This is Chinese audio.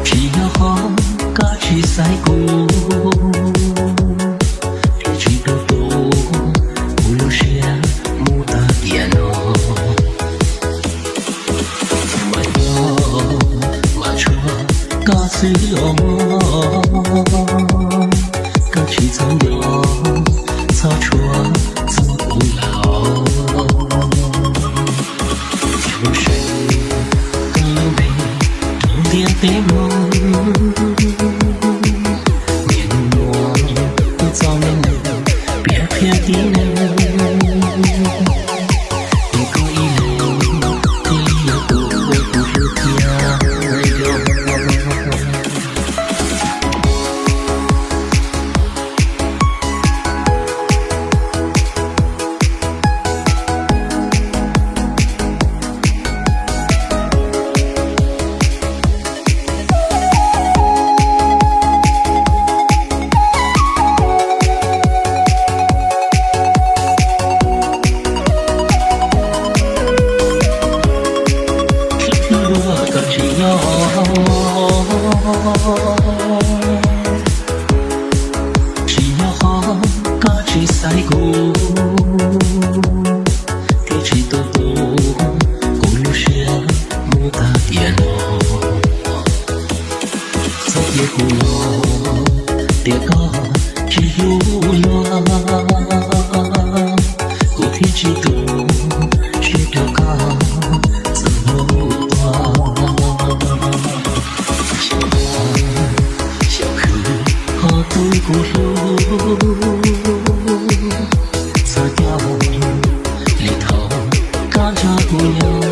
只要好家去西古，天气都多，不留下木大点哦。马哟马车家是哦，家去草哟草车走不老。别梦，面膜不造面的，别偏的人，别故意的，你要多不是天哟。只要好家去西古，天气都多，公路上木大点哦，走夜古路，跌高只有远，古天气多，雪条高，走路短。对古路，擦掉里头，赶着姑娘。